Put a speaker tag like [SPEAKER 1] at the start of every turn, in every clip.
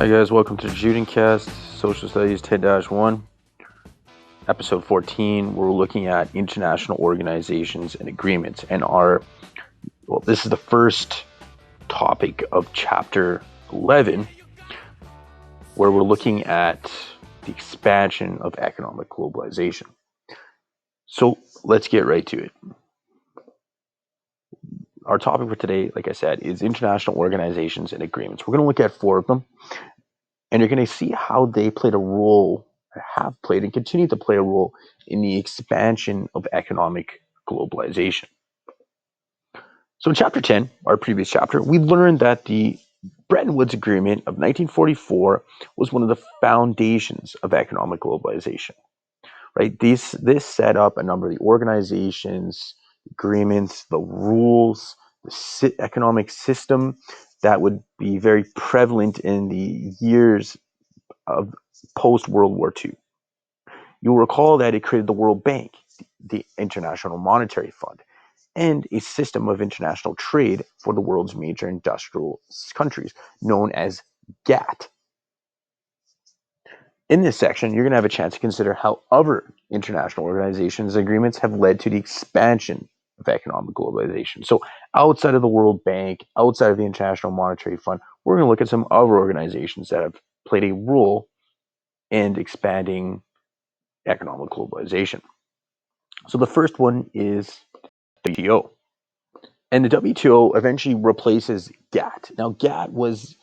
[SPEAKER 1] Hi guys, welcome to Judincast, Social Studies 10-1, episode 14. We're looking at international organizations and agreements, and this is the first topic of chapter 11, where we're looking at the expansion of economic globalization. So let's get right to it. Our topic for today, like I said, is international organizations and agreements. We're going to look at 4 of them, and you're going to see how they played a role, have played, and continue to play a role in the expansion of economic globalization. So in chapter 10, our previous chapter, we learned that the Bretton Woods Agreement of 1944 was one of the foundations of economic globalization. Right? This set up a number of the organizations, agreements, the rules, the economic system that would be very prevalent in the years of post-World War II. You'll recall that it created the World Bank, the International Monetary Fund, and a system of international trade for the world's major industrial countries, known as GATT. In this section, you're going to have a chance to consider how other international organizations and agreements have led to the expansion of economic globalization. So outside of the World Bank, outside of the International Monetary Fund, we're going to look at some other organizations that have played a role in expanding economic globalization. So the first one is WTO. And the WTO eventually replaces GATT. Now, GATT was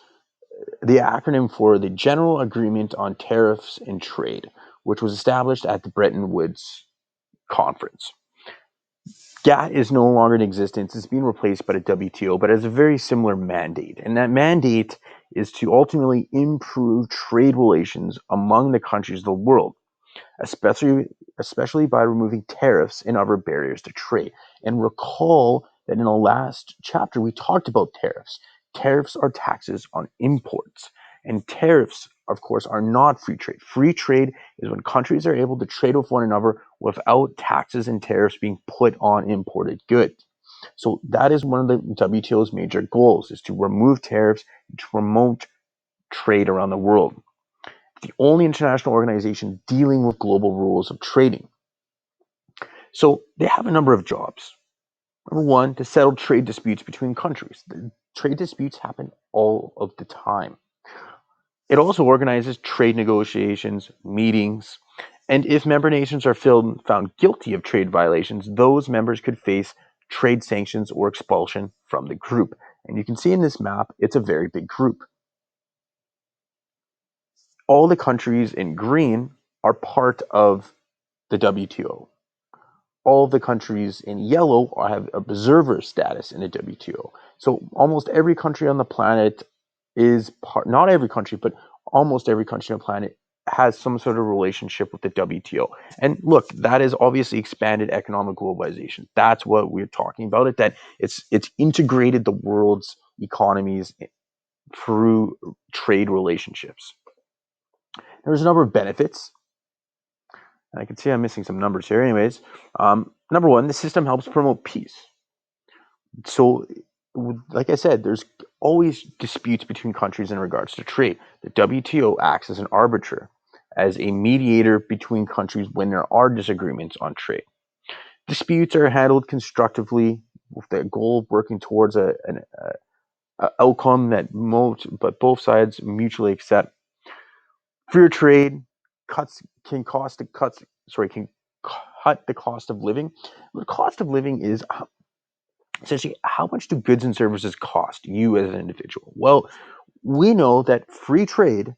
[SPEAKER 1] the acronym for the General Agreement on Tariffs and Trade, which was established at the Bretton Woods Conference. GATT is no longer in existence. It's being replaced by the WTO, but has a very similar mandate. And that mandate is to ultimately improve trade relations among the countries of the world, especially by removing tariffs and other barriers to trade. And recall that in the last chapter, we talked about tariffs. Tariffs are taxes on imports. And tariffs, of course, are not free trade. Free trade is when countries are able to trade with one another without taxes and tariffs being put on imported goods. So that is one of the WTO's major goals, is to remove tariffs and to promote trade around the world. The only international organization dealing with global rules of trading. So they have a number of jobs. Number one, to settle trade disputes between countries. The trade disputes happen all of the time. It also organizes trade negotiations, meetings, and if member nations are found guilty of trade violations, those members could face trade sanctions or expulsion from the group. And you can see in this map, it's a very big group. All the countries in green are part of the WTO. All the countries in yellow have observer status in the WTO. So almost every country on the planet is not every country, but almost every country on the planet has some sort of relationship with the WTO. And look, that is obviously expanded economic globalization. That's what we're talking about, that it's integrated the world's economies through trade relationships. There's a number of benefits. I can see I'm missing some numbers here. Anyways, number one, the system helps promote peace. So, like I said, there's always disputes between countries in regards to trade. The WTO acts as an arbiter, as a mediator between countries when there are disagreements on trade. Disputes are handled constructively with the goal of working towards an outcome that both sides mutually accept. Freer trade can cut the cost of living. The cost of living is essentially how much do goods and services cost you as an individual? Well, we know that free trade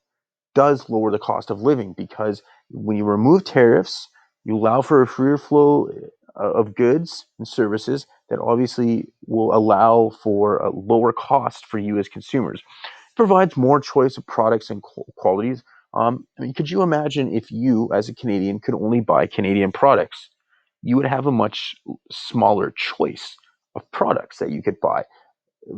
[SPEAKER 1] does lower the cost of living because when you remove tariffs, you allow for a freer flow of goods and services that obviously will allow for a lower cost for you as consumers. It provides more choice of products and qualities. Could you imagine if you, as a Canadian, could only buy Canadian products? You would have a much smaller choice of products that you could buy.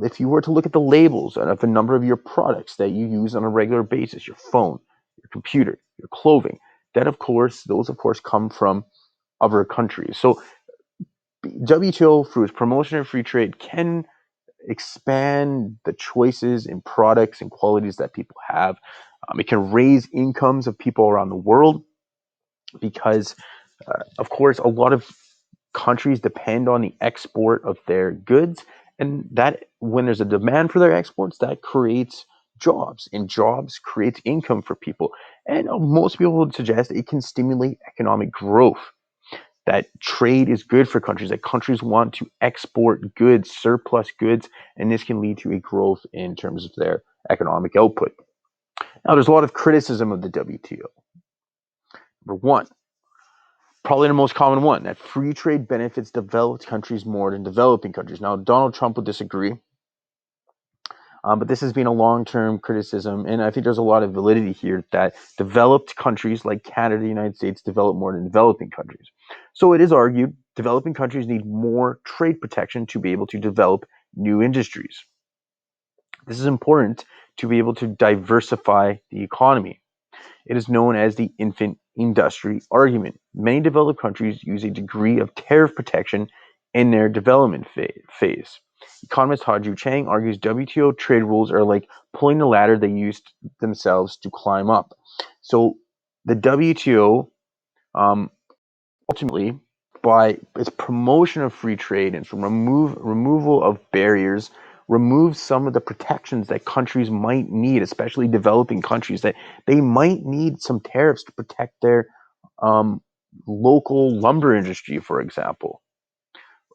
[SPEAKER 1] If you were to look at the labels of a number of your products that you use on a regular basis, your phone, your computer, your clothing, those of course come from other countries. So WTO, through its promotion of free trade, can expand the choices in products and qualities that people have. It can raise incomes of people around the world because, of course, a lot of countries depend on the export of their goods, and that when there's a demand for their exports, that creates jobs, and jobs creates income for people. And most people would suggest it can stimulate economic growth, that trade is good for countries, that countries want to export goods, surplus goods, and this can lead to a growth in terms of their economic output. Now, there's a lot of criticism of the WTO. Number one, probably the most common one, that free trade benefits developed countries more than developing countries. Now, Donald Trump would disagree, but this has been a long-term criticism, and I think there's a lot of validity here that developed countries like Canada, the United States, develop more than developing countries. So it is argued developing countries need more trade protection to be able to develop new industries. This is important to be able to diversify the economy. It is known as the infant industry argument. Many developed countries use a degree of tariff protection in their development phase. Economist Haju Chang argues WTO trade rules are like pulling the ladder they used themselves to climb up. So the WTO, ultimately, by its promotion of free trade and from removal of barriers, removes some of the protections that countries might need, especially developing countries, that they might need some tariffs to protect their local lumber industry, for example.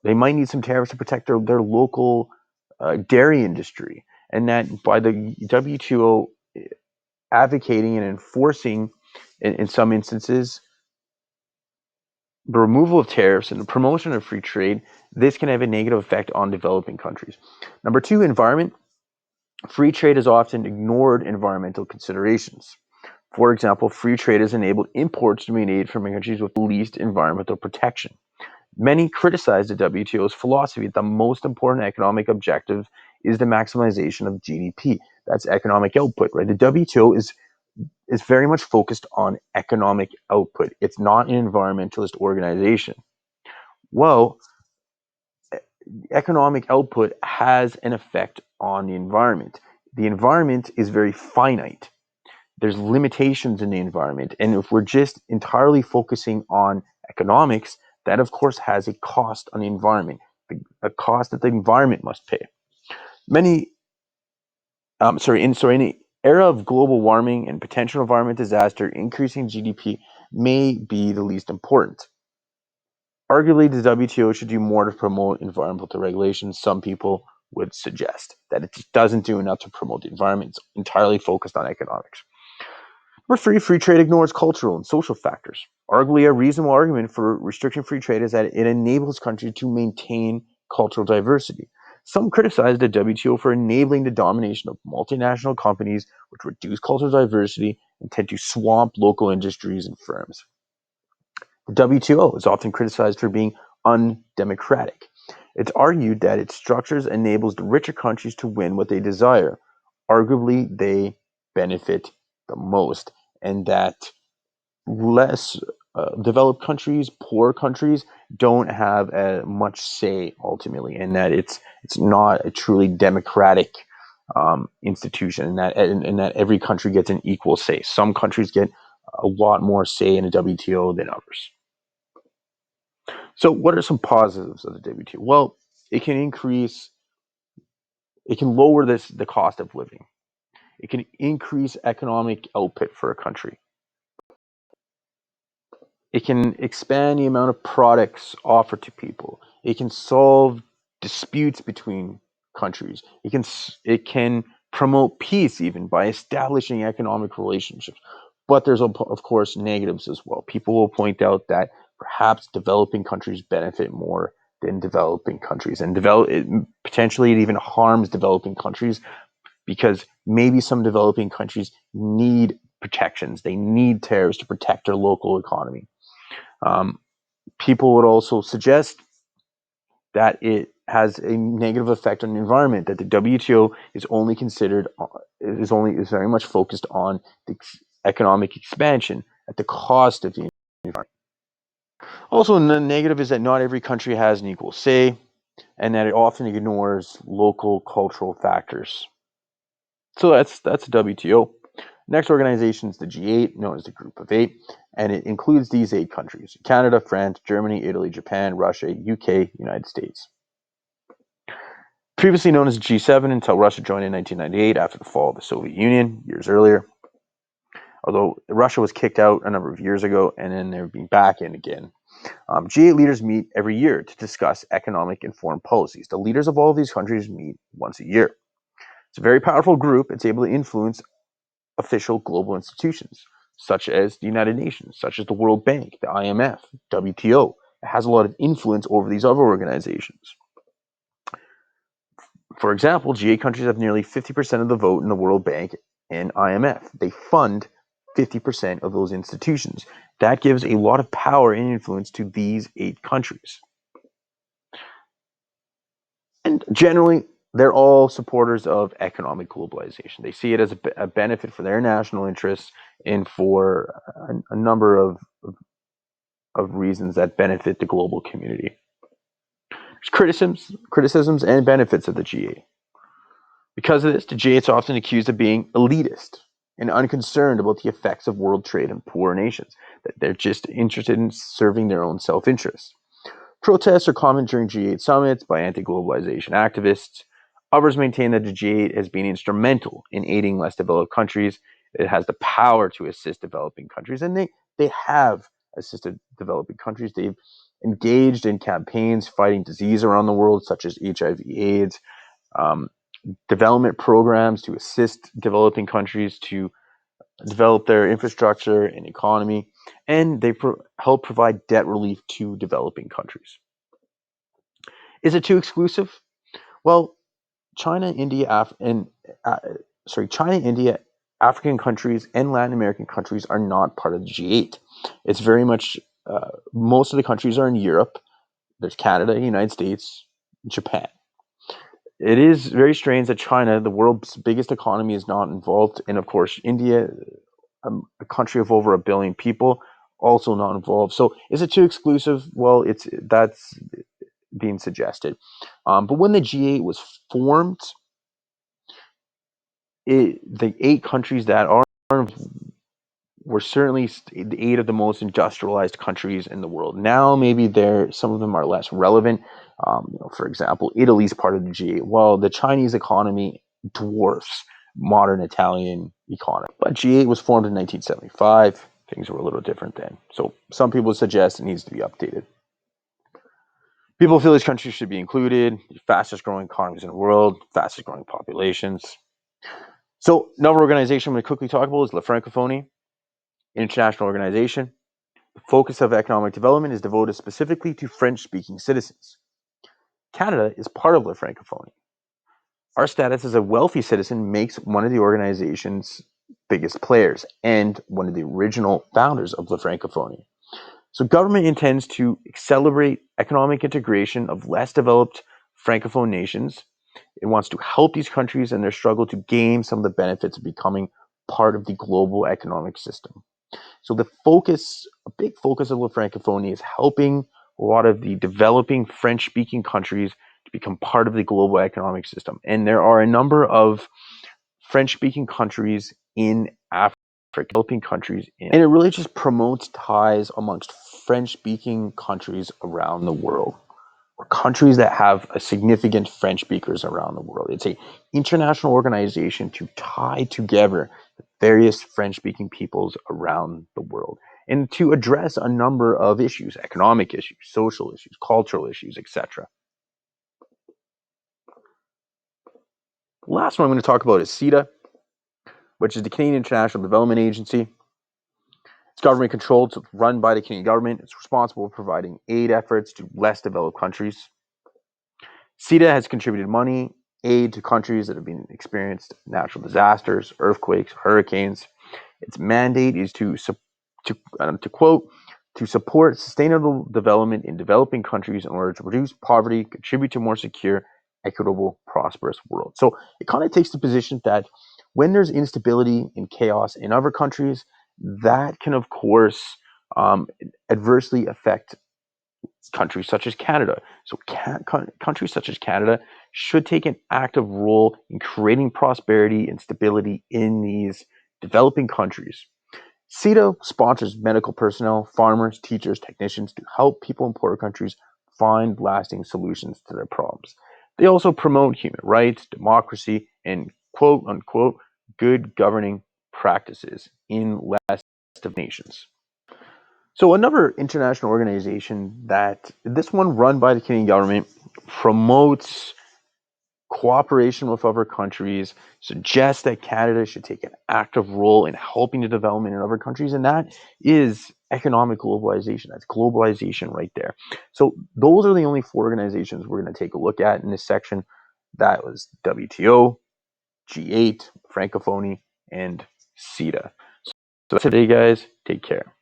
[SPEAKER 1] They might need some tariffs to protect their local dairy industry. And that by the WTO advocating and enforcing, in some instances, the removal of tariffs and the promotion of free trade, this can have a negative effect on developing countries. Number two, environment. Free trade has often ignored environmental considerations. For example, free trade has enabled imports to be made from countries with the least environmental protection. Many criticize the WTO's philosophy that the most important economic objective is the maximization of GDP. That's economic output, right? The WTO is very much focused on economic output. It's not an environmentalist organization. Well, economic output has an effect on the environment. The environment is very finite. There's limitations in the environment. And if we're just entirely focusing on economics, that of course has a cost on the environment, a cost that the environment must pay. In the era of global warming and potential environment disaster, increasing GDP may be the least important. Arguably, the WTO should do more to promote environmental regulations. Some people would suggest that it doesn't do enough to promote the environment. It's entirely focused on economics. Number three, free trade ignores cultural and social factors. Arguably, a reasonable argument for restricting free trade is that it enables countries to maintain cultural diversity. Some criticize the WTO for enabling the domination of multinational companies, which reduce cultural diversity and tend to swamp local industries and firms. The WTO is often criticized for being undemocratic. It's argued that its structures enables the richer countries to win what they desire. Arguably, they benefit the most, and that less developed countries, poor countries, don't have much say ultimately, and that it's not a truly democratic institution, and that every country gets an equal say. Some countries get a lot more say in the WTO than others. So, what are some positives of the WTO? Well, it can lower the cost of living. It can increase economic output for a country. It can expand the amount of products offered to people. It can solve disputes between countries. It can promote peace even by establishing economic relationships. But there's of course negatives as well. People will point out that perhaps developing countries benefit more than developing countries, and potentially it even harms developing countries because maybe some developing countries need protections. They need tariffs to protect their local economy. People would also suggest that it has a negative effect on the environment, that the WTO is very much focused on the economic expansion at the cost of the environment. Also, the negative is that not every country has an equal say. and that it often ignores local cultural factors. So that's the WTO. Next organization is the G8, known as the Group of Eight, and it includes these 8 countries: Canada, France, Germany, Italy, Japan, Russia, UK, United States. Previously known as G7 until Russia joined in 1998 after the fall of the Soviet Union years earlier. Although Russia was kicked out a number of years ago, and then they're being back in again. G8 leaders meet every year to discuss economic and foreign policies. The leaders of all of these countries meet once a year. It's a very powerful group. It's able to influence official global institutions, such as the United Nations, such as the World Bank, the IMF, WTO. It has a lot of influence over these other organizations. For example, G8 countries have nearly 50% of the vote in the World Bank and IMF. They fund 50% of those institutions. That gives a lot of power and influence to these 8 countries. And generally, they're all supporters of economic globalization. They see it as a benefit for their national interests and for a number of reasons that benefit the global community. There's criticisms and benefits of the G8. Because of this, the G8 is often accused of being elitist and unconcerned about the effects of world trade on poor nations, that they're just interested in serving their own self-interest. Protests are common during G8 summits by anti-globalization activists. Others maintain that the G8 has been instrumental in aiding less developed countries. It has the power to assist developing countries, and they have assisted developing countries. They've engaged in campaigns fighting disease around the world, such as HIV/AIDS, development programs to assist developing countries to develop their infrastructure and economy, and they help provide debt relief to developing countries. Is it too exclusive? Well, China, India, African countries, and Latin American countries are not part of the G8. It's very much most of the countries are in Europe. There's Canada, United States, Japan. It is very strange that China, the world's biggest economy, is not involved, and of course, India, a country of over 1 billion people, also not involved. So, is it too exclusive? Well, that's being suggested. But when the G8 was formed, the 8 countries that are were certainly the 8 of the most industrialized countries in the world. Now, maybe some of them are less relevant. For example, Italy's part of the G8. Well, the Chinese economy dwarfs modern Italian economy. But G8 was formed in 1975. Things were a little different then. So some people suggest it needs to be updated. People feel these countries should be included. The fastest growing economies in the world, fastest growing populations. So another organization I'm going to quickly talk about is La Francophonie, international organization. The focus of economic development is devoted specifically to French-speaking citizens. Canada is part of La Francophonie. Our status as a wealthy citizen makes one of the organization's biggest players and one of the original founders of La Francophonie. So government intends to accelerate economic integration of less developed Francophone nations. It wants to help these countries in their struggle to gain some of the benefits of becoming part of the global economic system. So a big focus of La Francophonie is helping a lot of the developing French-speaking countries to become part of the global economic system. And there are a number of French-speaking countries in Africa, developing countries, and it really just promotes ties amongst French-speaking countries around the world, or countries that have a significant French speakers around the world. It's an international organization to tie together various French-speaking peoples around the world and to address a number of issues: economic issues, social issues, cultural issues, etc. The last one I'm going to talk about is CETA, which is the Canadian International Development Agency. It's government controlled, so it's run by the Canadian government. It's responsible for providing aid efforts to less developed countries. CETA has contributed money, aid to countries that have been experienced natural disasters, earthquakes, hurricanes. Its mandate is to quote, to support sustainable development in developing countries in order to reduce poverty, contribute to a more secure, equitable, prosperous world. So it kind of takes the position that when there's instability and chaos in other countries, that can, of course, adversely affect countries such as Canada. So countries such as Canada should take an active role in creating prosperity and stability in these developing countries. CETA sponsors medical personnel, farmers, teachers, technicians to help people in poorer countries find lasting solutions to their problems. They also promote human rights, democracy, and quote unquote good governing practices in less of nations. So another international organization that this one run by the Canadian government promotes cooperation with other countries, suggests that Canada should take an active role in helping the development in other countries, and that is economic globalization. That's globalization right there. So those are the only four organizations we're going to take a look at in this section. That was WTO, G8, Francophonie, and CETA. So today, guys, take care.